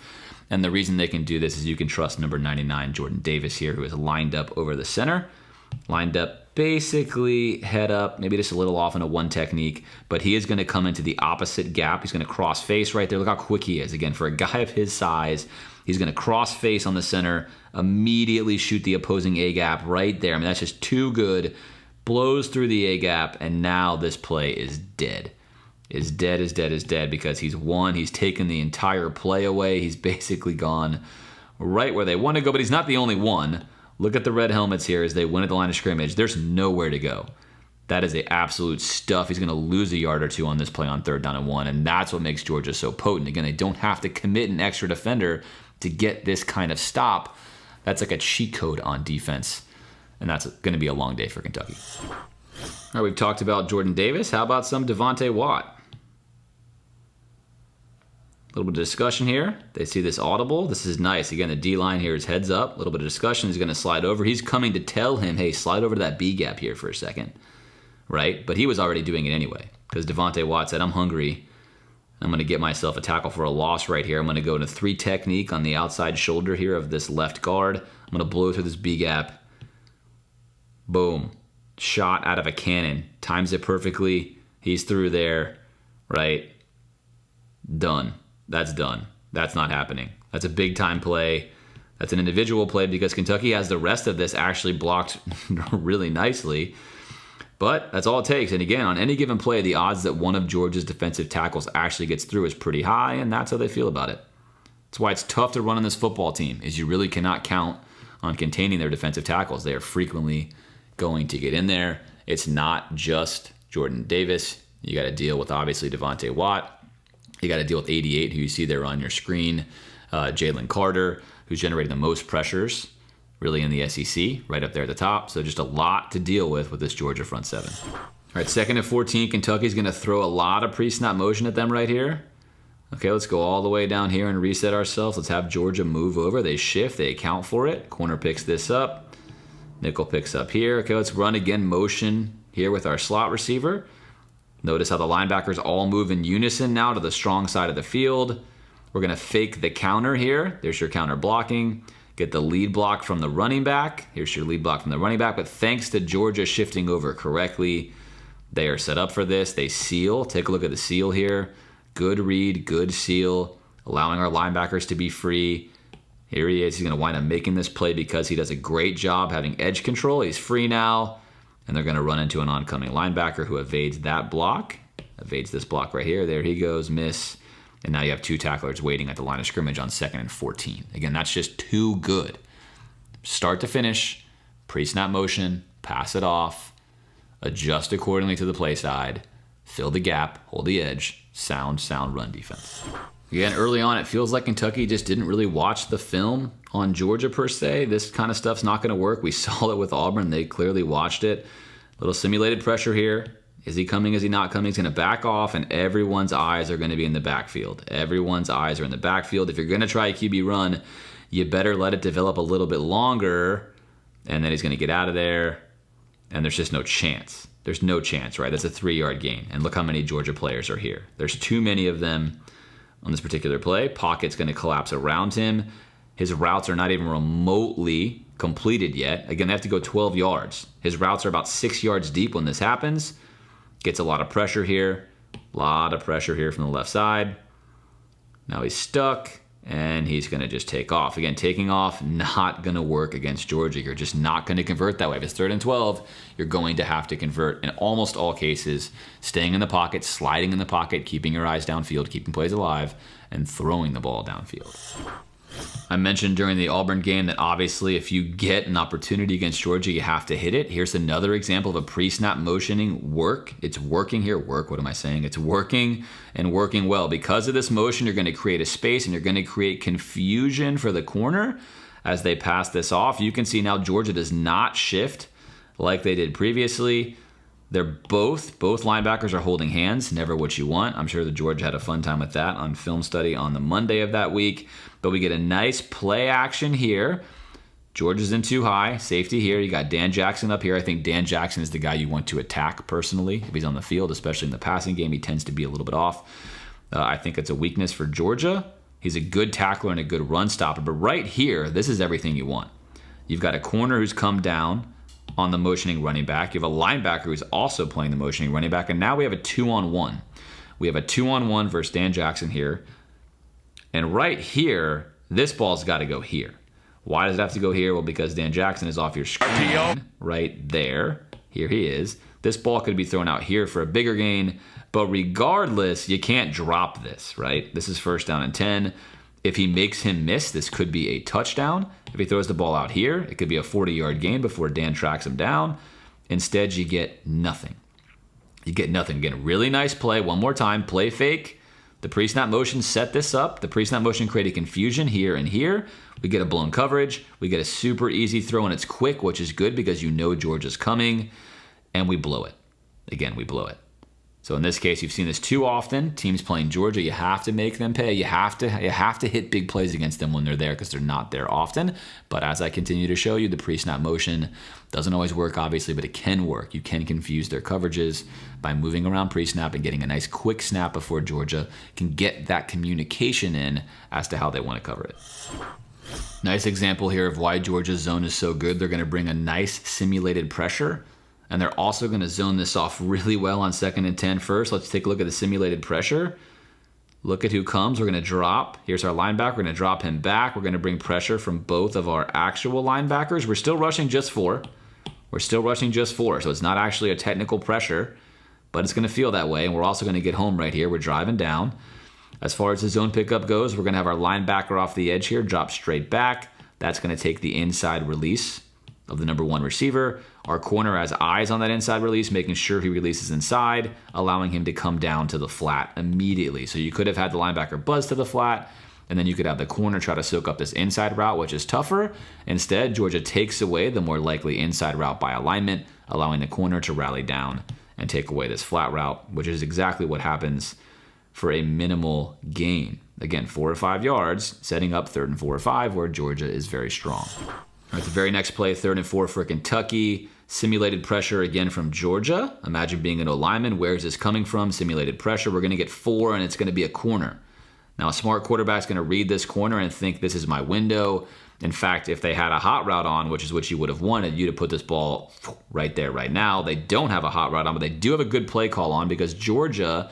and the reason they can do this is you can trust number 99, Jordan Davis here, who is lined up over the center. Lined up basically head up, maybe just a little off in a 1 technique, but he is going to come into the opposite gap. He's going to cross face right there. Look how quick he is. Again, for a guy of his size, he's going to cross face on the center, immediately shoot the opposing A gap right there. I mean, that's just too good. Blows through the A gap, and now this play is dead. Is dead because he's won. He's taken the entire play away. He's basically gone right where they want to go, but he's not the only one. Look at the red helmets here as they win at the line of scrimmage. There's nowhere to go. That is a absolute stuff. He's going to lose a yard or 2 on this play on 3rd down and 1, and that's what makes Georgia so potent. Again, they don't have to commit an extra defender to get this kind of stop. That's like a cheat code on defense, and that's going to be a long day for Kentucky. All right, we've talked about Jordan Davis. How about some Devontae Watt? A little bit of discussion here. They see this audible. This is nice. Again, the D-line here is heads up. A little bit of discussion. He's going to slide over. He's coming to tell him, hey, slide over to that B gap here for a second. Right? But he was already doing it anyway because Devontae Watt said, I'm hungry. I'm going to get myself a tackle for a loss right here. I'm going to go into 3 technique on the outside shoulder here of this left guard. I'm going to blow through this B gap. Boom. shot out of a cannon. Times it perfectly. He's through there, right? Done. That's done. That's not happening. That's a big time play. That's an individual play because Kentucky has the rest of this actually blocked really nicely. But that's all it takes. And again, on any given play, the odds that one of Georgia's defensive tackles actually gets through is pretty high, and that's how they feel about it. That's why it's tough to run on this football team, is you really cannot count on containing their defensive tackles. They are frequently going to get in there. It's not just Jordan Davis. You got to deal with, obviously, Devontae Watt. You got to deal with 88, who you see there on your screen. Jalen Carter, who's generating the most pressures, really in the SEC, right up there at the top. So just a lot to deal with this Georgia front seven. All right, 2nd and 14. Kentucky's going to throw a lot of pre-snap motion at them right here. Okay, let's go all the way down here and reset ourselves. Let's have Georgia move over. They shift. They account for it. Corner picks this up. Nickel picks up here. Okay, let's run again motion here with our slot receiver. Notice how the linebackers all move in unison now to the strong side of the field. We're going to fake the counter here. There's your counter blocking. Get the lead block from the running back. Here's your lead block from the running back. But thanks to Georgia shifting over correctly, they are set up for this. They seal. Take a look at the seal here. Good read, good seal, allowing our linebackers to be free. Here he is. He's going to wind up making this play because he does a great job having edge control. He's free now. And they're going to run into an oncoming linebacker who evades that block. Evades this block right here. There he goes. Miss. And now you have two tacklers waiting at the line of scrimmage on 2nd and 14. Again, that's just too good. Start to finish, pre-snap motion, pass it off, adjust accordingly to the play side, fill the gap, hold the edge, sound run defense. Again, early on, it feels like Kentucky just didn't really watch the film on Georgia per se. This kind of stuff's not going to work. We saw it with Auburn. They clearly watched it. Little simulated pressure here. Is he coming? Is he not coming? He's going to back off, and everyone's eyes are going to be in the backfield. Everyone's eyes are in the backfield. If you're going to try a QB run, you better let it develop a little bit longer, and then he's going to get out of there, and there's just no chance. There's no chance, right? That's a 3-yard gain, and look how many Georgia players are here. There's too many of them on this particular play. Pocket's going to collapse around him. His routes are not even remotely completed yet. Again, they have to go 12 yards. His routes are about 6 yards deep when this happens. Gets a lot of pressure here. A lot of pressure here from the left side. Now he's stuck, and he's going to just take off. Again, taking off, not going to work against Georgia. You're just not going to convert that way. If it's 3rd and 12, you're going to have to convert in almost all cases, staying in the pocket, sliding in the pocket, keeping your eyes downfield, keeping plays alive, and throwing the ball downfield. I mentioned during the Auburn game that obviously if you get an opportunity against Georgia, you have to hit it. Here's another example of a pre-snap motioning work. It's working here. Work, what am I saying? It's working and working well. Because of this motion, you're going to create a space and you're going to create confusion for the corner as they pass this off. You can see now Georgia does not shift like they did previously. They're both linebackers are holding hands, never what you want. I'm sure the Georgia had a fun time with that on film study on the Monday of that week. But we get a nice play action here. Georgia's in too high. Safety here. You got Dan Jackson up here. I think Dan Jackson is the guy you want to attack personally if he's on the field, especially in the passing game. He tends to be a little bit off. I think it's a weakness for Georgia. He's a good tackler and a good run stopper. But right here, this is everything you want. You've got a corner who's come down on the motioning running back. You have a linebacker who's also playing the motioning running back. And now we have a 2-on-1. We have a 2-on-1 versus Dan Jackson here. And right here, this ball's got to go here. Why does it have to go here? Well, because Dan Jackson is off your screen right there. Here he is. This ball could be thrown out here for a bigger gain. But regardless, you can't drop this, right? This is 1st down and 10. If he makes him miss, this could be a touchdown. If he throws the ball out here, it could be a 40-yard gain before Dan tracks him down. Instead, you get nothing. You get nothing. Again, really nice play. One more time, play fake. The pre-snap motion set this up. The pre-snap motion created confusion here and here. We get a blown coverage. We get a super easy throw, and it's quick, which is good because you know Georgia's coming, and we blow it. Again, we blow it. So in this case, you've seen this too often. Teams playing Georgia, you have to make them pay. You have to hit big plays against them when they're there because they're not there often. But as I continue to show you, the pre-snap motion doesn't always work, obviously, but it can work. You can confuse their coverages by moving around pre-snap and getting a nice quick snap before Georgia can get that communication in as to how they want to cover it. Nice example here of why Georgia's zone is so good. They're going to bring a nice simulated pressure And they're also going to zone this off really well on 2nd and 10 first. Let's take a look at the simulated pressure. Look at who comes. We're going to drop. Here's our linebacker. We're going to drop him back. We're going to bring pressure from both of our actual linebackers. We're still rushing just 4. So it's not actually a technical pressure, but it's going to feel that way. And we're also going to get home right here. We're driving down. As far as the zone pickup goes, we're going to have our linebacker off the edge here, drop straight back. That's going to take the inside release of the number 1 receiver. Our corner has eyes on that inside release, making sure he releases inside, allowing him to come down to the flat immediately. So you could have had the linebacker buzz to the flat, and then you could have the corner try to soak up this inside route, which is tougher. Instead, Georgia takes away the more likely inside route by alignment, allowing the corner to rally down and take away this flat route, which is exactly what happens for a minimal gain. Again, 4 or 5 yards, setting up 3rd and 4 or 5, where Georgia is very strong. All right, the very next play, 3rd and 4 for Kentucky. Simulated pressure again from Georgia. Imagine being an O-lineman. Where is this coming from? Simulated pressure. We're going to get 4, and it's going to be a corner. Now, a smart quarterback's going to read this corner and think this is my window. In fact, if they had a hot route on, which is what you would have wanted, you to put this ball right there, right now. They don't have a hot route on, but they do have a good play call on because Georgia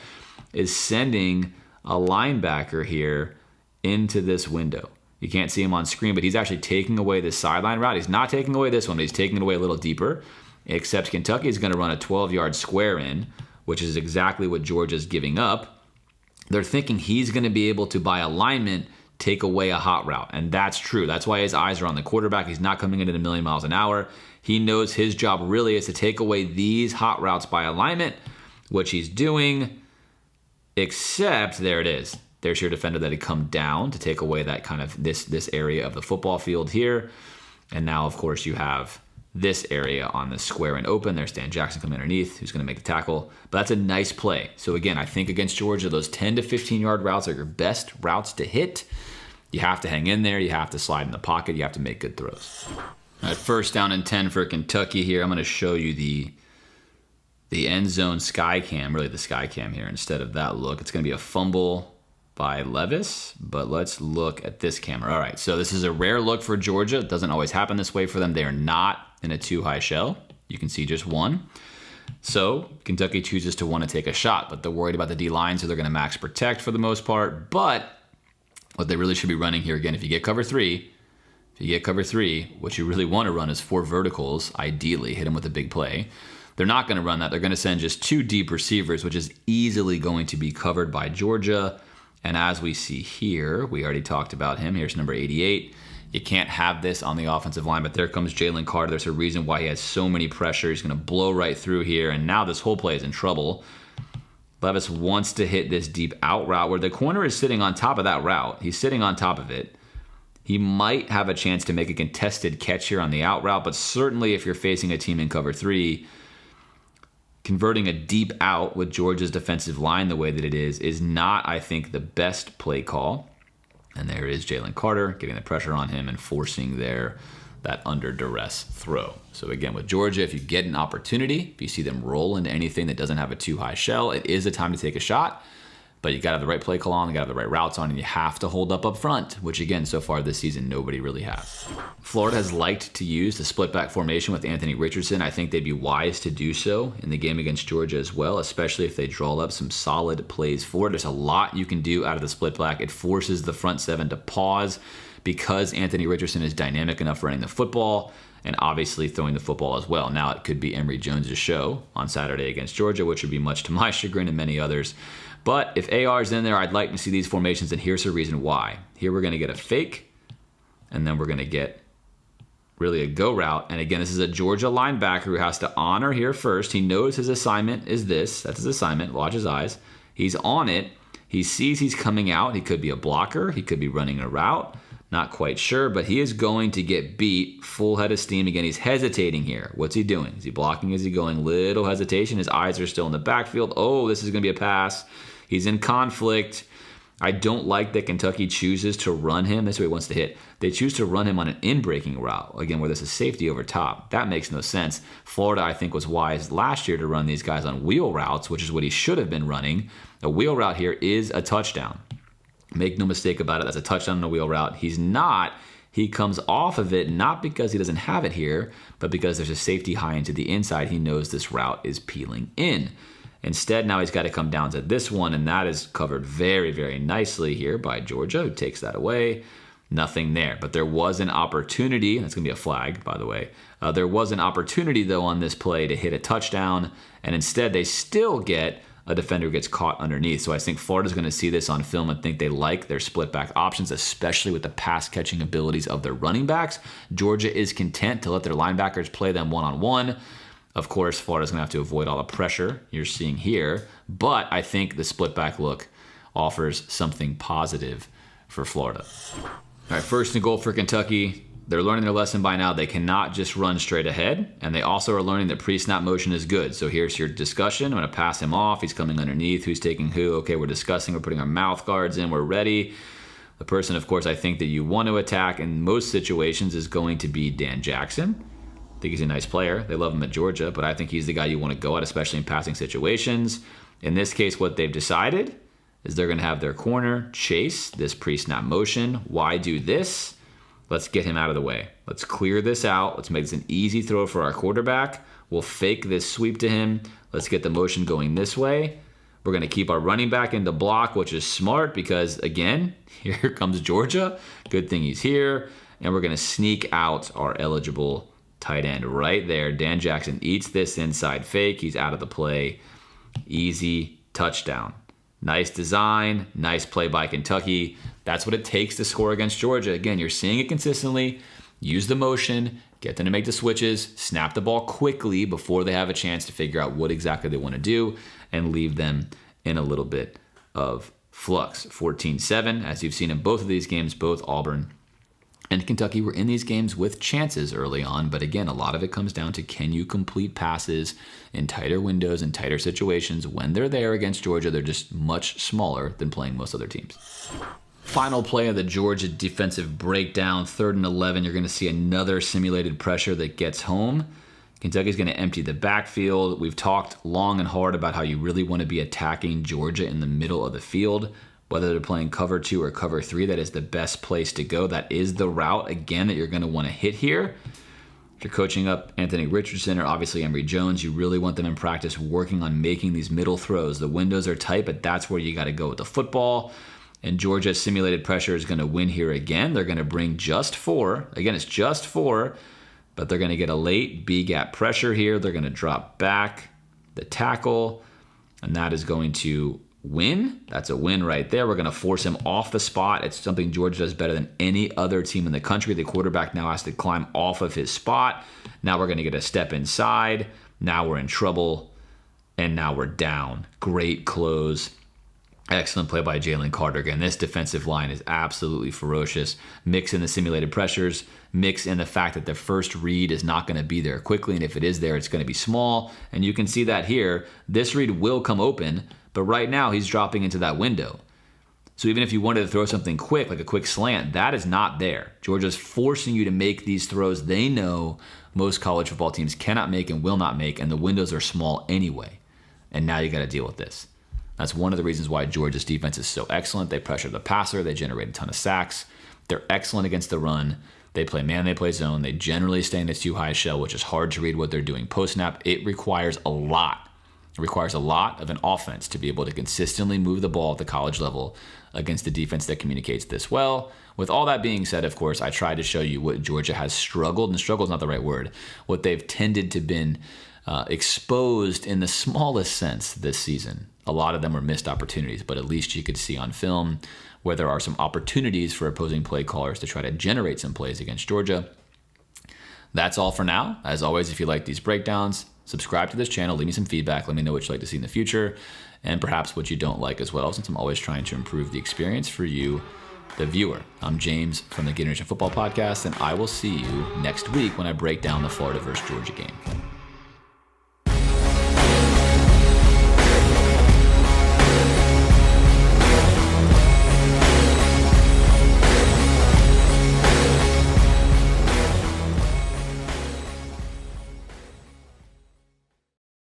is sending a linebacker here into this window. You can't see him on screen, but he's actually taking away this sideline route. He's not taking away this one, but he's taking it away a little deeper. Except Kentucky is going to run a 12-yard square in, which is exactly what Georgia's giving up. They're thinking he's going to be able to, by alignment, take away a hot route. And that's true. That's why his eyes are on the quarterback. He's not coming in at 1,000,000 miles an hour. He knows his job really is to take away these hot routes by alignment, which he's doing. Except, there it is. There's your defender that had come down to take away that kind of this area of the football field here. And now, of course, you have this area on the square and open. There's Dan Jackson coming underneath, who's going to make the tackle. But that's a nice play. So again, I think against Georgia, those 10 to 15-yard routes are your best routes to hit. You have to hang in there. You have to slide in the pocket. You have to make good throws. All right, 1st down and 10 for Kentucky here. I'm going to show you the end zone sky cam, really the sky cam here instead of that look. It's going to be a fumble by Levis, but let's look at this camera. All right, so this is a rare look for Georgia. It doesn't always happen this way for them. They are not in a 2-high shell. You can see just 1. So Kentucky chooses to want to take a shot, but they're worried about the D-line, so they're going to max protect for the most part. But what they really should be running here, again, if you get cover 3, what you really want to run is 4 verticals, ideally, hit them with a big play. They're not going to run that. They're going to send just 2 deep receivers, which is easily going to be covered by Georgia. And as we see here, we already talked about him. Here's number 88. You can't have this on the offensive line, but there comes Jalen Carter. There's a reason why he has so many pressure. He's going to blow right through here, and now this whole play is in trouble. Levis wants to hit this deep out route where the corner is sitting on top of that route. He's sitting on top of it. He might have a chance to make a contested catch here on the out route, but certainly if you're facing a team in cover 3, converting a deep out with Georgia's defensive line the way that it is not, I think, the best play call. And there is Jalen Carter getting the pressure on him and forcing that under duress throw. So again, with Georgia, if you get an opportunity, if you see them roll into anything that doesn't have a 2-high shell, it is a time to take a shot. But you got to have the right play call on, you got to have the right routes on, and you have to hold up front, which again, so far this season, nobody really has. Florida has liked to use the split back formation with Anthony Richardson. I think they'd be wise to do so in the game against Georgia as well, especially if they draw up some solid plays for it. There's a lot you can do out of the split back. It forces the front 7 to pause because Anthony Richardson is dynamic enough running the football and obviously throwing the football as well. Now it could be Emory Jones' show on Saturday against Georgia, which would be much to my chagrin and many others. But if AR is in there, I'd like to see these formations, and here's the reason why. Here we're going to get a fake, and then we're going to get really a go route. And again, this is a Georgia linebacker who has to honor here first. He knows his assignment is this. That's his assignment. Watch his eyes. He's on it. He sees he's coming out. He could be a blocker. He could be running a route. Not quite sure, but he is going to get beat full head of steam. Again, he's hesitating here. What's he doing? Is he blocking? Is he going? Little hesitation. His eyes are still in the backfield. Oh, this is going to be a pass. He's in conflict. I don't like that Kentucky chooses to run him. That's what he wants to hit. They choose to run him on an in-breaking route, again, where there's a safety over top. That makes no sense. Florida, I think, was wise last year to run these guys on wheel routes, which is what he should have been running. A wheel route here is a touchdown. Make no mistake about it. That's a touchdown on a wheel route. He's not He comes off of it not because he doesn't have it here, but because there's a safety high into the inside. He knows this route is peeling in. Instead, now he's got to come down to this one, and that is covered very, very nicely here by Georgia, who takes that away. Nothing there. But there was an opportunity, and it's going to be a flag, by the way. There was an opportunity, though, on this play to hit a touchdown, and instead they still get a defender who gets caught underneath. So I think Florida's going to see this on film and think they like their split back options, especially with the pass catching abilities of their running backs. Georgia is content to let their linebackers play them one-on-one. Of course, Florida's going to have to avoid all the pressure you're seeing here, but I think the split back look offers something positive for Florida. All right, first and goal for Kentucky. They're learning their lesson by now. They cannot just run straight ahead, and they also are learning that pre-snap motion is good. So here's your discussion. I'm going to pass him off. He's coming underneath. Who's taking who? Okay, we're discussing. We're putting our mouth guards in. We're ready. The person, of course, I think that you want to attack in most situations is going to be Dan Jackson. I think he's a nice player. They love him at Georgia, but I think he's the guy you want to go at, especially in passing situations. In this case, what they've decided is they're going to have their corner chase this pre-snap motion. Why do this? Let's get him out of the way. Let's clear this out. Let's make this an easy throw for our quarterback. We'll fake this sweep to him. Let's get the motion going this way. We're going to keep our running back in the block, which is smart because, again, here comes Georgia. Good thing he's here. And we're going to sneak out our eligible tight end right there. Dan Jackson eats this inside fake. He's out of the play. Easy touchdown. Nice design, nice play by Kentucky. That's what it takes to score against Georgia. Again, you're seeing it consistently. Use the motion, get them to make the switches, snap the ball quickly before they have a chance to figure out what exactly they want to do, and leave them in a little bit of flux. 14-7, as you've seen in both of these games, both Auburn and Kentucky were in these games with chances early on, but again, a lot of it comes down to can you complete passes in tighter windows and tighter situations. When they're there against Georgia, they're just much smaller than playing most other teams. Final play of the Georgia defensive breakdown, 3rd and 11. You're going to see another simulated pressure that gets home. Kentucky's going to empty the backfield. We've talked long and hard about how you really want to be attacking Georgia in the middle of the field. Whether they're playing cover 2 or cover 3, that is the best place to go. That is the route, again, that you're going to want to hit here. If you're coaching up Anthony Richardson or obviously Emory Jones, you really want them in practice working on making these middle throws. The windows are tight, but that's where you got to go with the football. And Georgia's simulated pressure is going to win here again. They're going to bring just 4. Again, it's just 4, but they're going to get a late B-gap pressure here. They're going to drop back the tackle, and that is going to win. That's a win right there. We're going to force him off the spot. It's something Georgia does better than any other team in the country. The quarterback now has to climb off of his spot. Now we're going to get a step inside. Now we're in trouble, and now we're down. Great close. Excellent play by Jalen Carter. Again, this defensive line is absolutely ferocious. Mix in the simulated pressures, mix in the fact that the first read is not going to be there quickly, and if it is there, it's going to be small. And you can see that here. This read will come open, but right now he's dropping into that window. So even if you wanted to throw something quick, like a quick slant, that is not there. Georgia's forcing you to make these throws they know most college football teams cannot make and will not make, and the windows are small anyway. And now you got to deal with this. That's one of the reasons why Georgia's defense is so excellent. They pressure the passer. They generate a ton of sacks. They're excellent against the run. They play man, they play zone. They generally stay in a too high shell, which is hard to read what they're doing post-snap. It requires a lot. It requires a lot of an offense to be able to consistently move the ball at the college level against a defense that communicates this well. With all that being said, of course, I tried to show you what Georgia has struggled, and struggle is not the right word, what they've tended to been exposed in the smallest sense this season. A lot of them were missed opportunities, but at least you could see on film where there are some opportunities for opposing play callers to try to generate some plays against Georgia. That's all for now. As always, if you like these breakdowns, subscribe to this channel, leave me some feedback, let me know what you'd like to see in the future, and perhaps what you don't like as well, since I'm always trying to improve the experience for you, the viewer. I'm James from the Gator Football Podcast, and I will see you next week when I break down the Florida versus Georgia game.